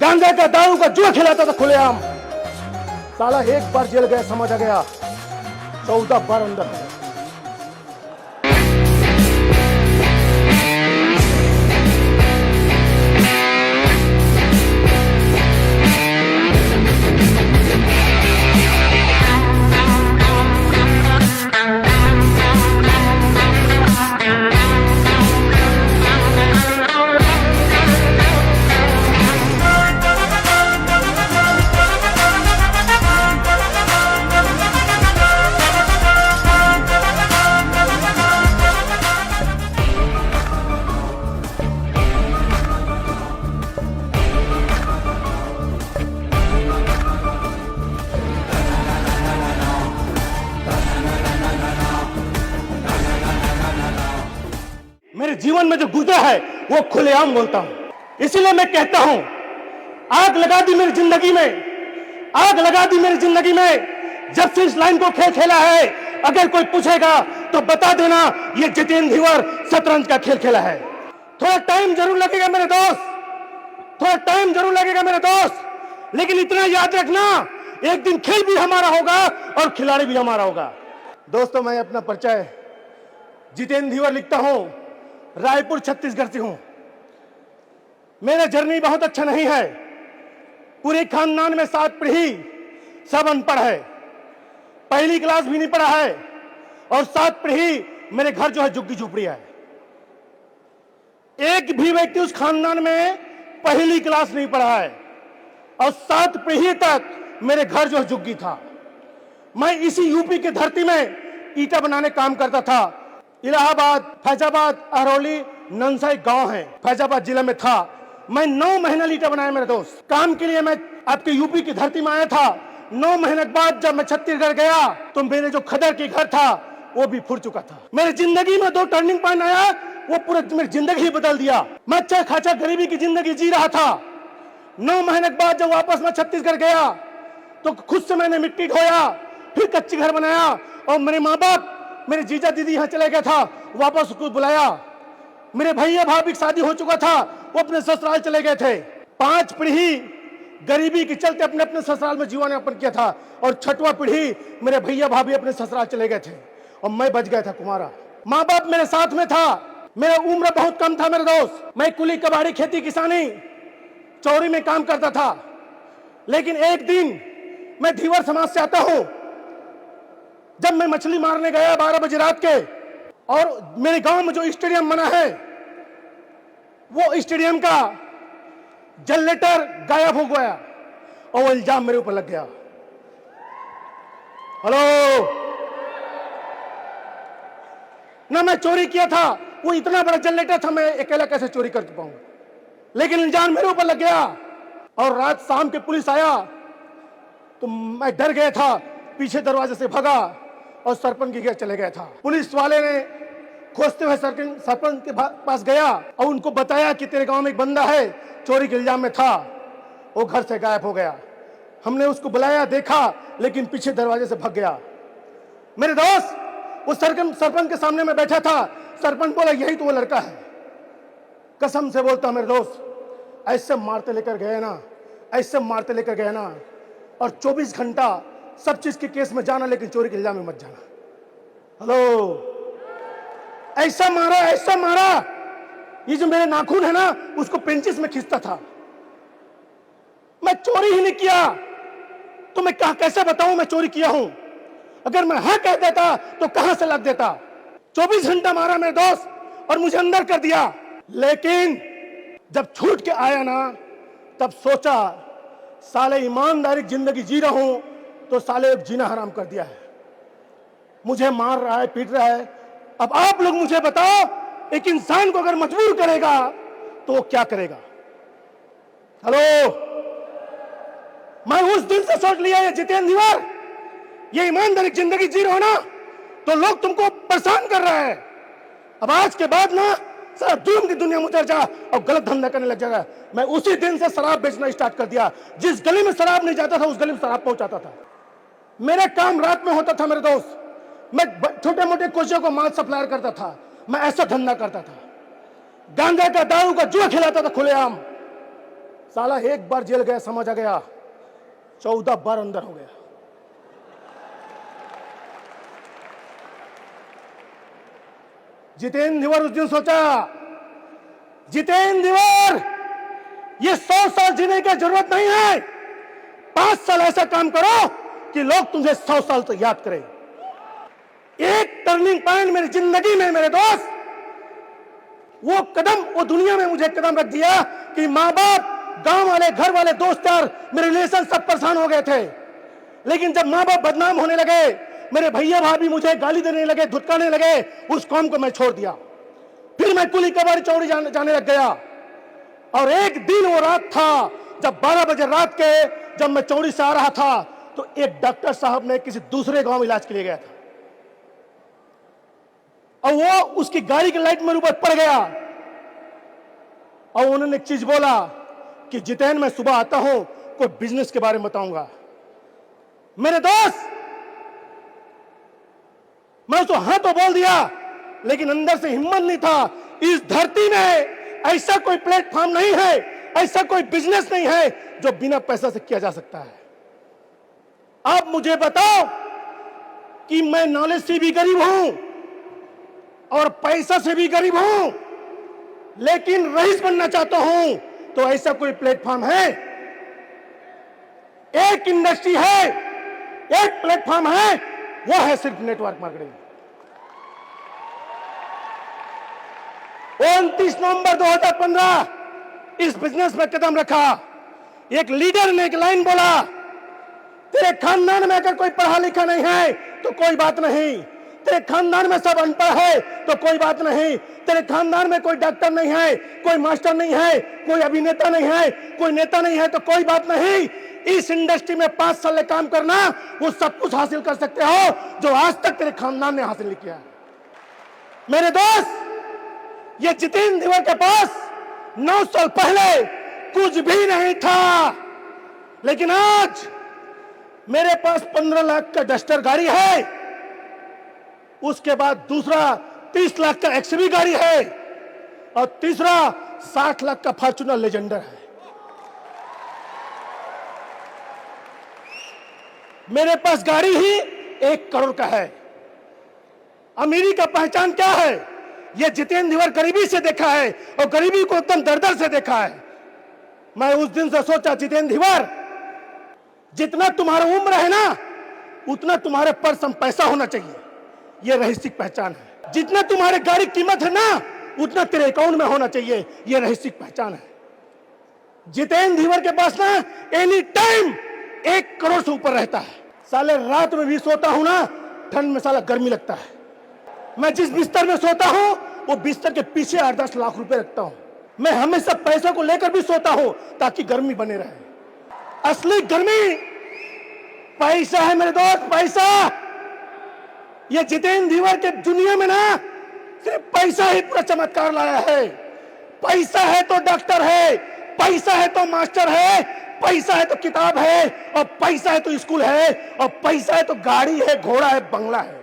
गांजा का दारू का जुआ खिलाता था खुलेआम। साला एक बार जेल गया समझ आ गया, 14 बार अंदर है। मेरे जीवन में जो गुजरा है वो खुलेआम बोलता हूं। इसीलिए मैं कहता हूं, आग लगा दी मेरी जिंदगी में, आग लगा दी मेरी जिंदगी में। जब से इस लाइन को खेल खेला है, अगर कोई पूछेगा तो बता देना ये जितेंद्र धीवर शतरंज का खेल खेला है। थोड़ा टाइम जरूर लगेगा मेरे दोस्त, थोड़ा टाइम जरूर लगेगा मेरे दोस्त, लेकिन इतना याद रखना, एक दिन खेल भी हमारा होगा और खिलाड़ी भी हमारा होगा। दोस्तों, मैं अपना परिचय जितेंद्र धीवर लिखता हूं, रायपुर छत्तीसगढ़ से हूं। मेरा जर्नी बहुत अच्छा नहीं है। पूरे खानदान में 7 पीढ़ी सब अनपढ़ है, पहली क्लास भी नहीं पढ़ा है, और 7 पीढ़ी मेरे घर जो है झुग्गी झोपड़ी है। एक भी व्यक्ति उस खानदान में पहली क्लास नहीं पढ़ा है, और 7 पीढ़ी तक मेरे घर जो है झुग्गी था। मैं इसी यूपी की धरती में ईटा बनाने काम करता था। इलाहाबाद, फैजाबाद, अरौली, नंसा एक गांव है, फैजाबाद जिले में था। मैं 9 महीना ईटा बनाया मेरे दोस्त। काम के लिए मैं आपके यूपी की धरती में आया था। 9 महीने के बाद जब मैं छत्तीसगढ़ गया तो मेरे जो खदर के घर था वो भी फूट चुका था। मेरी जिंदगी में 2 टर्निंग पॉइंट आया, वो पूरा मेरी जिंदगी ही बदल दिया। मैं अच्छा खाचा गरीबी की जिंदगी जी रहा था। 9 महीने के बाद जब वापस मैं छत्तीसगढ़ गया तो खुद से मैंने मिट्टी ढोया, फिर कच्ची घर बनाया, और मेरे माँ बाप, मेरे जीजा दीदी यहाँ चले गया था, वापस उसको बुलाया। मेरे भैया भाभी की शादी हो चुका था, वो अपने ससुराल चले गए थे। 5 पीढ़ी गरीबी के चलते अपने अपने ससुराल में जीवन यापन किया था, और 6वां पीढ़ी मेरे भैया भाभी अपने ससुराल चले गए थे, और मैं बच गया था कुमारा। माँ बाप मेरे साथ में था, मेरा उम्र बहुत कम था मेरे दोस्त। मैं कुली कबाड़ी, खेती किसानी, चौरी में काम करता था। लेकिन एक दिन मैं धीवर समाज से आता हूं। जब मैं मछली मारने गया 12 बजे रात के, और मेरे गांव में जो स्टेडियम बना है, वो स्टेडियम का जनरेटर गायब हो गया, और वो इल्जाम मेरे ऊपर लग गया। हेलो, ना मैं चोरी किया था, वो इतना बड़ा जनरेटर था, मैं अकेला कैसे चोरी करके पाऊंगा, लेकिन इल्जाम मेरे ऊपर लग गया। और रात शाम के पुलिस आया तो मैं डर गया था, पीछे दरवाजे से भागा और सरपंच के घर चले गया था। पुलिस वाले ने खोजते हुए सरपंच के पास गया और उनको बताया कि तेरे गांव में एक बंदा है, चोरी के इल्जाम में था, वो घर से गायब हो गया। हमने उसको बुलाया, देखा, लेकिन पीछे दरवाजे से भाग गया। मेरे दोस्त, वो सरपंच के सामने में बैठा था। सरपंच बोला, यही तो वो लड़का है। कसम से बोलता मेरे दोस्त, ऐसे मारते लेकर गए ना, ऐसे मारते लेकर गए ना, और 24 घंटा सब चीज के केस में जाना, लेकिन चोरी के इल्जाम में मत जाना। हेलो, ऐसा मारा, ऐसा मारा, ये जो मेरे नाखून है ना, उसको पेंचिस में खींचता था। मैं चोरी ही नहीं किया, तो मैं कैसे बताऊं मैं चोरी किया हूं? अगर मैं हाँ कह देता तो कहां से लग देता। 24 घंटा मारा मेरे दोस्त, और मुझे अंदर कर दिया। लेकिन जब छूट के आया ना, तब सोचा साले ईमानदारी जिंदगी जी रहा हूं, तो साले जीना हराम कर दिया है। मुझे मार रहा है, पीट रहा है। अब आप लोग मुझे बताओ, एक इंसान को अगर मजबूर करेगा तो वो क्या करेगा? हेलो, मैं उस दिन से सोच लिया, ये जितेंद्र धीवर, ये ईमानदारी जिंदगी जी रहे हो ना, तो लोग तुमको परेशान कर रहे हैं। अब आज के बाद ना सारा जुर्म की दुनिया में उतर जा और गलत धंधा करने लग जाएगा। मैं उसी दिन से शराब बेचना स्टार्ट कर दिया। जिस गली में शराब नहीं जाता था, उस गली में शराब पहुंचाता था। मेरा काम रात में होता था मेरे दोस्त। मैं छोटे मोटे कोचियों को माल सप्लायर करता था। मैं ऐसा धंधा करता था। गांजा का, दारू का जुआ खिलाता था खुलेआम। साला एक बार जेल गया समझ आ गया, 14 बार अंदर हो गया। जितेंद्र धीवर उस दिन सोचा, जितेंद्र धीवर ये 100 साल जीने की जरूरत नहीं है, 5 साल ऐसा काम करो कि लोग तुझे 100 साल तक याद करें। एक टर्निंग पॉइंट मेरी जिंदगी में मेरे दोस्त, वो कदम, वो दुनिया में मुझे कदम रख दिया कि माँ बाप, गांव वाले, घर वाले, दोस्त यार, मेरे रिलेशन सब परेशान हो गए थे। लेकिन जब माँ बाप बदनाम होने लगे, मेरे भैया भाभी मुझे गाली देने लगे, धुतकारने लगे, उस कौम को मैं छोड़ दिया। फिर मैं कुली कबाड़ी चौड़ी जाने लग गया। और एक दिन वो रात था जब 12 बजे रात के, जब मैं चौड़ी से आ रहा था, तो एक डॉक्टर साहब ने किसी दूसरे गांव इलाज के लिए गया था, और वो उसकी गाड़ी की लाइट मेरे ऊपर पड़ गया, और उन्होंने एक चीज बोला कि जितेंद्र, मैं सुबह आता हूं, कोई बिजनेस के बारे में बताऊंगा। मेरे दोस्त, मैं उसको हाँ तो बोल दिया, लेकिन अंदर से हिम्मत नहीं था। इस धरती में ऐसा कोई प्लेटफॉर्म नहीं है, ऐसा कोई बिजनेस नहीं है जो बिना पैसा से किया जा सकता है। आप मुझे बताओ कि मैं नॉलेज से भी गरीब हूं और पैसा से भी गरीब हूं, लेकिन रईस बनना चाहता हूं, तो ऐसा कोई प्लेटफॉर्म है? एक इंडस्ट्री है, एक प्लेटफॉर्म है, वो है सिर्फ नेटवर्क मार्केटिंग। 29 नवंबर 2015 इस बिजनेस में कदम रखा। एक लीडर ने एक लाइन बोला, तेरे खानदान में अगर कोई पढ़ा लिखा नहीं है तो कोई बात नहीं, तेरे खानदान में सब अनपढ़ है तो कोई बात नहीं, तेरे खानदान में कोई डॉक्टर नहीं है, कोई मास्टर नहीं है, कोई अभिनेता नहीं है, कोई नेता नहीं है तो कोई बात नहीं। इस इंडस्ट्री में 5 साल काम करना, वो सब कुछ हासिल कर सकते हो जो आज तक तेरे खानदान ने हासिल नहीं किया। मेरे दोस्त, ये जितेंद्र धीवर के पास 9 साल पहले कुछ भी नहीं था, लेकिन आज मेरे पास 15 लाख का डस्टर गाड़ी है, उसके बाद दूसरा 30 लाख का एक्सवी गाड़ी है, और तीसरा 60 लाख का फॉर्च्यूनर लेजेंडर है। मेरे पास गाड़ी ही 1 करोड़ का है। अमीरी का पहचान क्या है? यह जितेंद्र धीवर गरीबी से देखा है, और गरीबी को एकदम दर-दर से देखा है। मैं उस दिन से सोचा, जितेंद्र धीवर, जितना तुम्हारा उम्र है ना, उतना तुम्हारे पर्स में पैसा होना चाहिए, यह रहस्यिक पहचान है। जितना तुम्हारे गाड़ी की कीमत है ना, उतना तेरे अकाउंट में होना चाहिए, यह रहस्यिक पहचान है। जितेंद्र धीवर के पास ना एनी टाइम 1 करोड़ से ऊपर रहता है। साले रात में भी सोता हूं ना, ठंड में साला गर्मी लगता है। मैं जिस बिस्तर में सोता हूं, वो बिस्तर के पीछे 8-10 लाख रुपए रखता हूं। मैं हमेशा पैसों को लेकर भी सोता हूं ताकि गर्मी बने रहे। असली गर्मी पैसा है मेरे दोस्त, पैसा। ये जितेंद्र धीवर के दुनिया में ना सिर्फ पैसा ही पूरा चमत्कार लाया है। पैसा है तो डॉक्टर है, पैसा है तो मास्टर है, पैसा है तो किताब है, और पैसा है तो स्कूल है, और पैसा है तो गाड़ी है, घोड़ा है, बंगला है।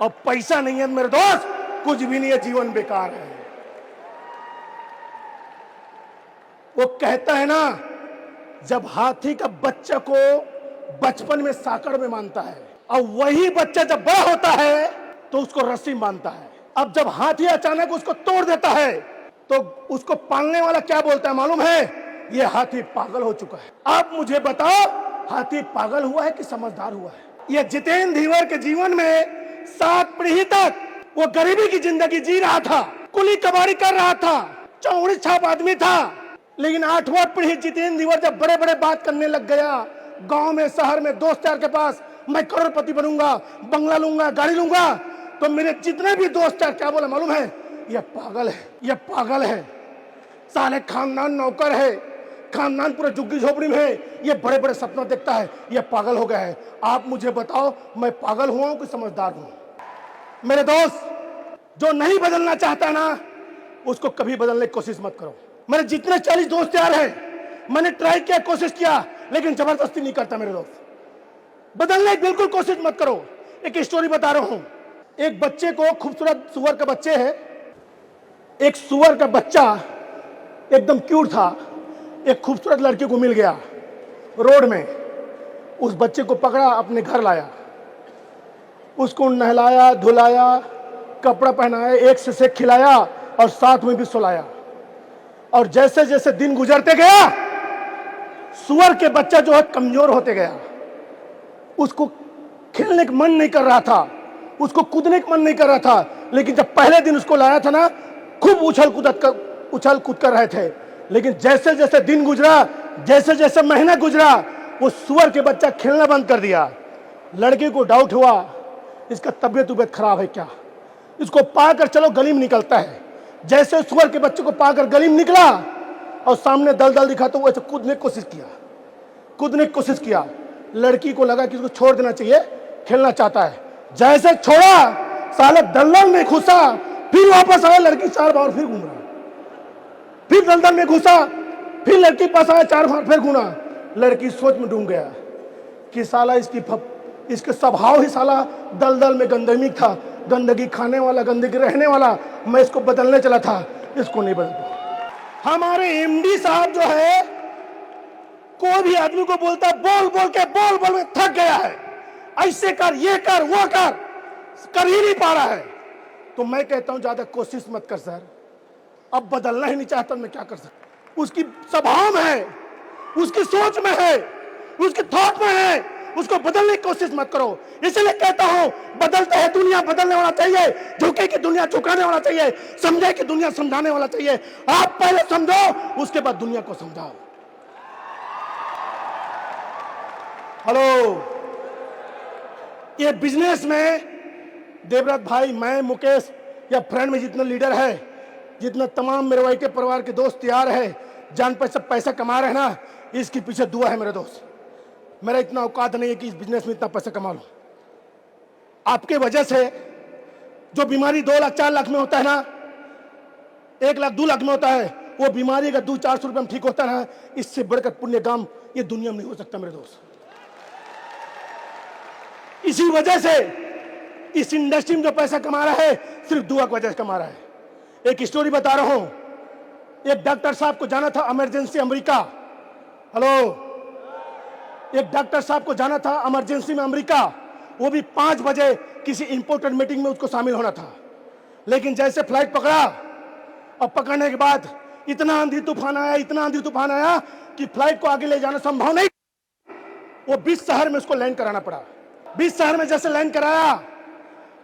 और पैसा नहीं है मेरे दोस्त, कुछ भी नहीं है, जीवन बेकार है। वो कहता है ना, जब हाथी का बच्चा को बचपन में साकड़ में मानता है, और वही बच्चा जब बड़ा होता है तो उसको रस्सी मानता है। अब जब हाथी अचानक उसको तोड़ देता है तो उसको पालने वाला क्या बोलता है मालूम है? ये हाथी पागल हो चुका है। आप मुझे बताओ, हाथी पागल हुआ है कि समझदार हुआ है? ये जितेंद्र धीवर के जीवन में 7 पीढ़ी तक वो गरीबी की जिंदगी जी रहा था, कुली कबाड़ी कर रहा था, चौड़ी छाप आदमी था। लेकिन 8वां पीढ़ी जितेंद्र धीवर जब बड़े बड़े बात करने लग गया, गांव में, शहर में, दोस्त यार के पास, मैं करोड़पति बनूंगा, बंगला लूंगा, गाड़ी लूंगा, तो मेरे जितने भी दोस्त यार क्या बोले मालूम है? ये पागल है, ये पागल है। साले खानदान नौकर है, खानदान पूरे झुग्गी झोपड़ी में है, ये बड़े बड़े सपना देखता है, ये पागल हो गया है। आप मुझे बताओ, मैं पागल हुआ हूं कि समझदार हूं? मेरे दोस्त, जो नहीं बदलना चाहता ना, उसको कभी बदलने की कोशिश मत करो। मेरे जितने 40 दोस्त यार हैं, मैंने ट्राई किया, कोशिश किया, लेकिन जबरदस्ती नहीं करता मेरे दोस्त। बदलने की बिल्कुल कोशिश मत करो। एक स्टोरी बता रहा हूं। एक बच्चे को, खूबसूरत सुअर का बच्चे है, एक सुअर का बच्चा एकदम क्यूट था, एक खूबसूरत लड़की को मिल गया रोड में, उस बच्चे को पकड़ा, अपने घर लाया, उसको नहलाया धुलाया, कपड़ा पहनाया, एक से खिलाया और साथ में भी सुलाया। और जैसे जैसे दिन गुजरते गया, सुअर के बच्चा जो है कमजोर होते गया। उसको खेलने का मन नहीं कर रहा था, उसको कूदने का मन नहीं कर रहा था। लेकिन जब पहले दिन उसको लाया था ना, खूब उछल कूद कर रहे थे। लेकिन जैसे जैसे दिन गुजरा, जैसे जैसे महीना गुजरा, वो सुअर के बच्चा खेलना बंद कर दिया। लड़के को डाउट हुआ इसका तबीयत खराब है क्या। इसको पाकर चलो गली में निकलता है। जैसे सुअर के बच्चे को पाकर गली में निकला और सामने दलदल दिखा तो वो ऐसे कूदने की कोशिश किया। लड़की को लगा कि इसको छोड़ देना चाहिए, खेलना चाहता है। जैसे छोड़ा, साले दलदल में घुसा, फिर वापस आया, लड़की 4 बार फिर घूम रहा, फिर दलदल में घुसा, फिर लड़की पास आया, 4 बार फिर घूमा। लड़की सोच में डूब गया कि साला इसके स्वभाव ही साला दलदल में गंदगी था, गंदगी खाने वाला, गंदगी रहने वाला। मैं इसको बदलने चला था, इसको नहीं बदल पाया। हमारे एमडी साहब जो है, कोई भी आदमी को बोलता बोल के थक गया है, ऐसे कर, ये कर, वो कर ही नहीं पा रहा है। तो मैं कहता हूं ज्यादा कोशिश मत कर सर, अब बदलना ही नहीं चाहता, मैं क्या कर सकता। उसकी स्वभाव में है, उसकी सोच में है, उसके थॉट में है, उसको बदलने की कोशिश मत करो। इसलिए कहता हूं बदलता है दुनिया, बदलने वाला चाहिए। झुके की दुनिया झुकाने वाला चाहिए, समझे की दुनिया समझाने वाला चाहिए। आप पहले समझो, उसके बाद दुनिया को समझाओ। हेलो, ये बिजनेस में देवराज भाई, मैं, मुकेश या फ्रेंड में जितना लीडर है, जितना तमाम मेरे भाई के परिवार के दोस्त तैयार है, जान पे सब पैसा कमा रहे हैं ना, इसके पीछे दुआ है मेरे दोस्त। मेरा इतना औकात नहीं है कि इस बिजनेस में इतना पैसा कमा लूं। आपके वजह से जो बीमारी 2 लाख 4 लाख में होता है ना, 1 लाख 2 लाख में होता है, वो बीमारी अगर 200-400 रुपए में ठीक होता है ना, इससे बढ़कर पुण्य काम ये दुनिया में नहीं हो सकता मेरे दोस्त। इसी वजह से इस इंडस्ट्री में जो पैसा कमा रहा है, सिर्फ दुआ की वजह से कमा रहा है। एक स्टोरी बता रहा हूं, एक डॉक्टर साहब को जाना था इमरजेंसी अमेरिका। हेलो, एक डॉक्टर साहब को जाना था इमरजेंसी में अमेरिका, वो भी 5 बजे किसी इंपॉर्टेंट मीटिंग में उसको शामिल होना था। लेकिन जैसे फ्लाइट पकड़ा, और पकड़ने के बाद इतना आंधी तूफान आया कि फ्लाइट को आगे ले जाना संभव नहीं। वो 20 शहर में उसको लैंड कराना पड़ा। 20 शहर में जैसे लैंड कराया,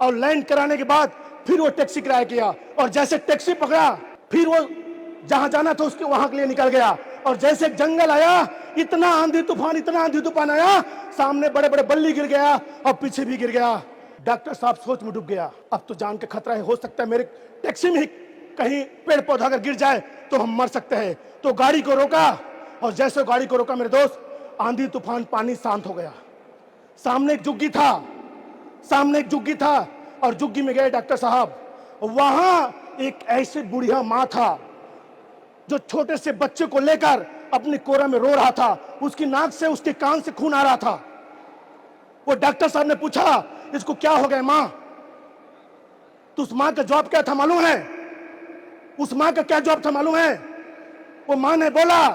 और लैंड कराने के बाद फिर वो टैक्सी किराया किया, और जैसे टैक्सी पकड़ा, फिर वो जहां जाना था उसके वहां के लिए निकल गया। और जैसे एक जंगल आया, इतना आंधी तूफान आया, सामने बड़े बड़े बल्ली गिर गया और पीछे भी गिर गया। डॉक्टर साहब सोच में डूब गया, अब तो जान का खतरा है, हो सकता है मेरे टैक्सी में ही कहीं पेड़ पौधा अगर गिर जाए तो हम मर सकते हैं। तो गाड़ी को रोका, और जैसे गाड़ी को रोका मेरे दोस्त, आंधी तूफान पानी शांत हो गया। सामने एक जुग्गी था, और जुग्गी में गए डॉक्टर साहब। वहां एक ऐसी बुढ़िया मां था जो छोटे से बच्चे को लेकर अपनी कोरा में रो रहा था। उसकी नाक से, उसके कान से खून आ रहा था। वो डॉक्टर साहब ने पूछा, इसको क्या हो गया मां? तो उस मां का जवाब क्या था मालूम है? उस मां का क्या जवाब था मालूम है? वो मां ने बोला,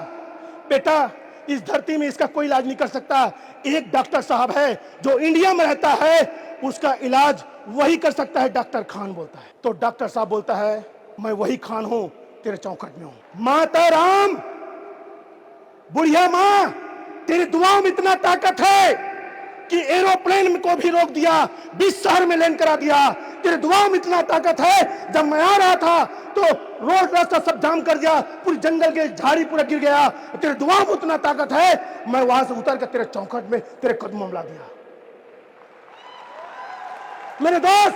बेटा इस धरती में इसका कोई इलाज नहीं कर सकता। एक डॉक्टर साहब है जो इंडिया में रहता है, उसका इलाज वही कर सकता है, डॉक्टर खान बोलता है। तो डॉक्टर साहब बोलता है, मैं वही खान हूं, तेरे चौखट में हूं। माता राम, बुढ़िया मां, तेरी दुआओं में इतना ताकत है कि एरोप्लेन को भी रोक दिया, 20 शहर में लैंड करा दिया। तेरे दुआओं में इतना ताकत है, जब मैं आ रहा था तो रोड रास्ता सब जाम कर दिया, पूरी जंगल के झाड़ी पूरा गिर गया। तेरे दुआओं में उतना ताकत है, मैं वहां से उतर कर तेरे चौखट में, तेरे कदमों में ला दिया। मेरे दोस्त,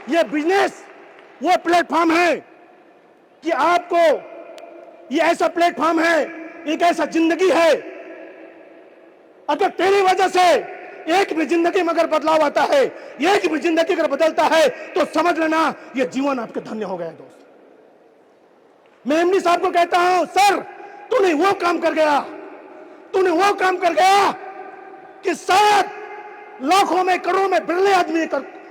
ये बिजनेस वो प्लेटफॉर्म है कि आपको, ये ऐसा प्लेटफॉर्म है, एक ऐसा जिंदगी है, अगर तेरी वजह से एक भी जिंदगी में अगर बदलाव आता है, एक भी जिंदगी अगर बदलता है, तो समझ लेना ये जीवन आपके धन्य हो गया दोस्त। मैं एमडी साहब को कहता हूं, सर तूने वो काम कर गया कि शायद लाखों में, करोड़ों में बिरले आदमी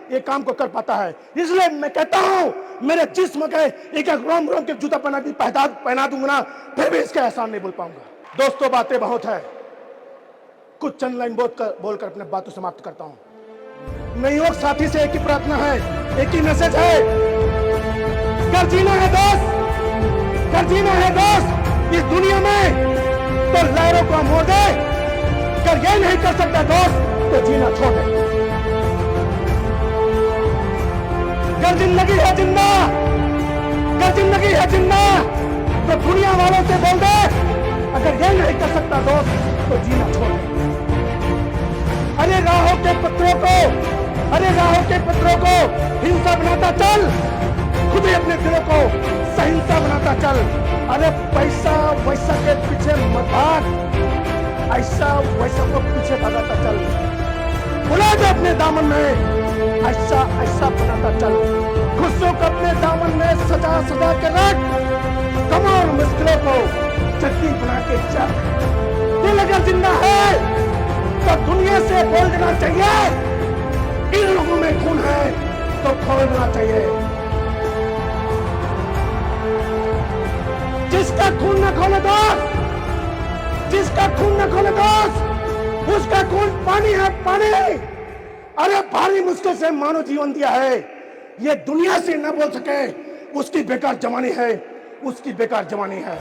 ये काम को कर पाता है। इसलिए मैं कहता हूं मेरे जिस्म के एक एक रोम रोम के जूता पहना दूंगा ना, फिर भी इसका एहसान नहीं भूल पाऊंगा। दोस्तों, बातें बहुत है, कुछ चंद लाइन बोलकर अपने बातों समाप्त करता हूं। नवयुवक साथी से एक ही प्रार्थना है, एक ही मैसेज है, कर जीना है दोस्त, कर जीना है दोस्त इस दुनिया में, तो लहरों को मोड़ दे। कर ये नहीं कर सकता दोस्त तो जीना छोड़ दे। कर जिंदगी है जिंदा, कर जिंदगी है जिंदा, तो दुनिया वालों से बोल दे। अगर ये नहीं कर सकता दोस्त तो जीना छोड़ दे। अरे राहों के पत्रों को, अरे राहों के पत्रों को हिंसा बनाता चल, खुद ही अपने दिलों को सहिंसा बनाता चल। अरे पैसा वैसा के पीछे मत भाग, ऐसा वैसा को पीछे भगाता चल। बुला दे अपने दामन में, ऐसा ऐसा बनाता चल। गुस्सों को अपने दामन में सजा सजा के रख, तमाम मुश्किलों को चट्टी बना के चल। दिल अगर जिंदा है तो दुनिया से बोल देना चाहिए, इन लोगों में खून है तो खोल देना चाहिए। जिसका खून न खोले दोस्त, जिसका खून न खोले दोस्त, उसका खून पानी है पानी। अरे भारी मुश्किल से मानव जीवन दिया है, ये दुनिया से न बोल सके उसकी बेकार जवानी है, उसकी बेकार जवानी है।